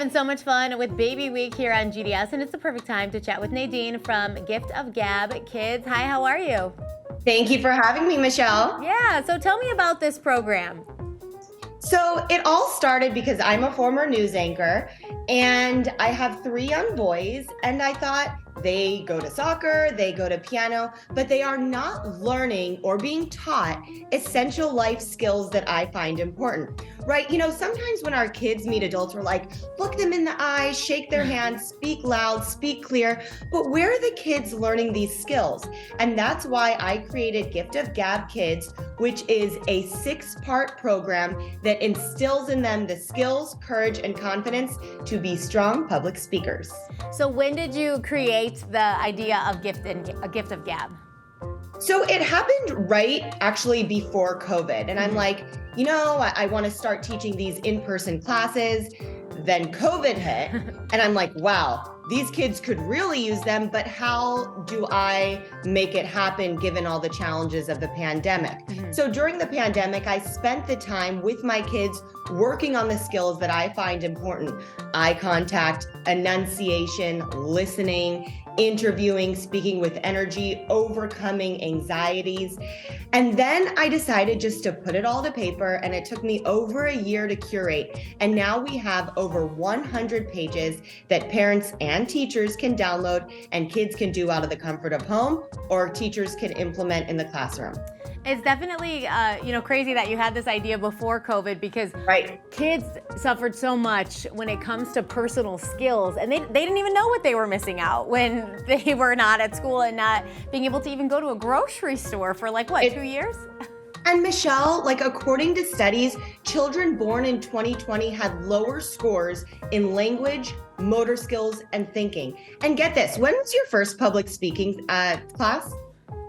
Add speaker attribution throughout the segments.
Speaker 1: having so much fun with Baby Week here on GDS, and it's the perfect time to chat with Nadine from Gift of Gab Kids. Hi, how are you?
Speaker 2: Thank you for having me, Michelle.
Speaker 1: Yeah, so tell me about this program.
Speaker 2: So it all started because I'm a former news anchor and I have 3 young boys, and I thought they go to soccer, they go to piano, but they are not learning or being taught essential life skills that I find important, right? You know, sometimes when our kids meet adults, we're like, look them in the eyes, shake their hands, speak loud, speak clear, but where are the kids learning these skills? And that's why I created Gift of Gab Kids, which is a 6-part program that instills in them the skills, courage, and confidence to be strong public speakers.
Speaker 1: So when did you create the idea of a Gift of Gab?
Speaker 2: So it happened right actually before COVID. And I'm like, you know, I want to start teaching these in-person classes. Then COVID hit and I'm like, wow, these kids could really use them, but how do I make it happen given all the challenges of the pandemic? So during the pandemic, I spent the time with my kids working on the skills that I find important: eye contact, enunciation, listening, interviewing, speaking with energy, overcoming anxieties. And then I decided just to put it all to paper, and it took me over a year to curate. And now we have over 100 pages that parents and teachers can download, and kids can do out of the comfort of home, or teachers can implement in the classroom.
Speaker 1: It's definitely, crazy that you had this idea before COVID, because kids suffered so much when it comes to personal skills, and they didn't even know what they were missing out when they were not at school and not being able to even go to a grocery store for 2 years?
Speaker 2: And Michelle, according to studies, children born in 2020 had lower scores in language, motor skills, and thinking. And get this, when was your first public speaking class?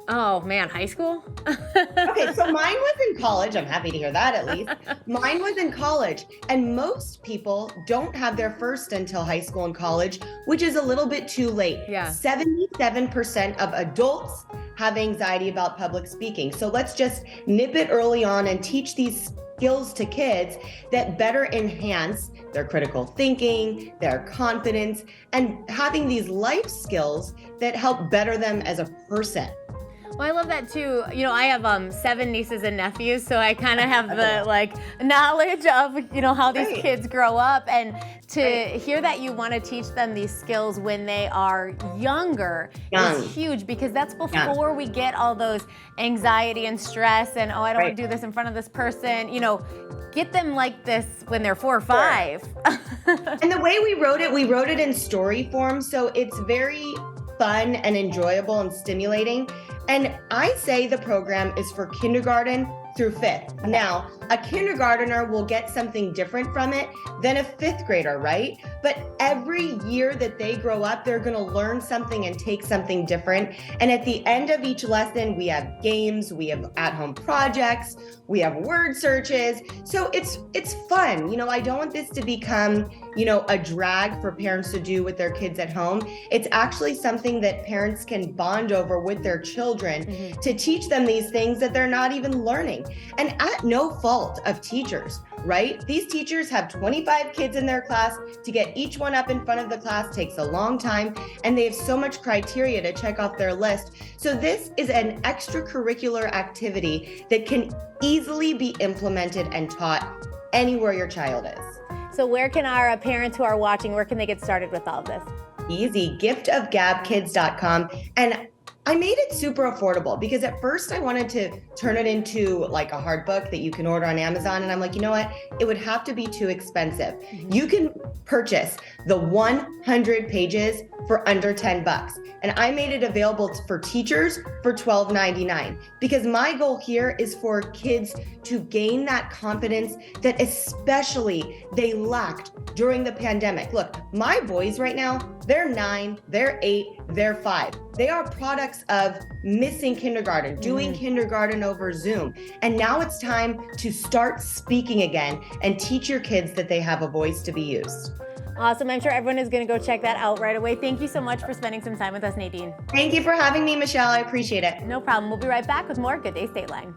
Speaker 1: Oh man, high school?
Speaker 2: Okay, so mine was in college. I'm happy to hear that at least. Mine was in college. And most people don't have their first until high school and college, which is a little bit too late.
Speaker 1: Yeah.
Speaker 2: 77% of adults have anxiety about public speaking. So let's just nip it early on and teach these skills to kids that better enhance their critical thinking, their confidence, and having these life skills that help better them as a person.
Speaker 1: Well, I love that too. You know, I have 7 nieces and nephews, so I kind of have the knowledge of, how these kids grow up, and to hear that you want to teach them these skills when they are younger is huge, because that's before we get all those anxiety and stress and, I don't want to do this in front of this person. Get them like this when they're 4 or 5.
Speaker 2: And the way we wrote it in story form, so it's very fun and enjoyable and stimulating. And I say the program is for kindergarten through 5th. Now, a kindergartner will get something different from it than a 5th grader, right? But every year that they grow up, they're going to learn something and take something different. And at the end of each lesson, we have games, we have at-home projects, we have word searches. So it's fun. I don't want this to become, a drag for parents to do with their kids at home. It's actually something that parents can bond over with their children to teach them these things that they're not even learning. And at no fault of teachers, right? These teachers have 25 kids in their class. To get each one up in front of the class takes a long time, and they have so much criteria to check off their list. So this is an extracurricular activity that can easily be implemented and taught anywhere your child is.
Speaker 1: So where can our parents who are watching, where can they get started with all of this?
Speaker 2: Easy, giftofgabkids.com. And I made it super affordable because at first I wanted to turn it into a hard book that you can order on Amazon. And I'm like, you know what? It would have to be too expensive. You can purchase the 100 pages for under $10. And I made it available for teachers for $12.99, because my goal here is for kids to gain that confidence that especially they lacked during the pandemic. Look, my boys right now, they're 9, they're 8, they're 5. They are products of missing kindergarten, doing kindergarten over Zoom. And now it's time to start speaking again and teach your kids that they have a voice to be used.
Speaker 1: Awesome. I'm sure everyone is going to go check that out right away. Thank you so much for spending some time with us, Nadine.
Speaker 2: Thank you for having me, Michelle. I appreciate it.
Speaker 1: No problem. We'll be right back with more Good Day Stateline.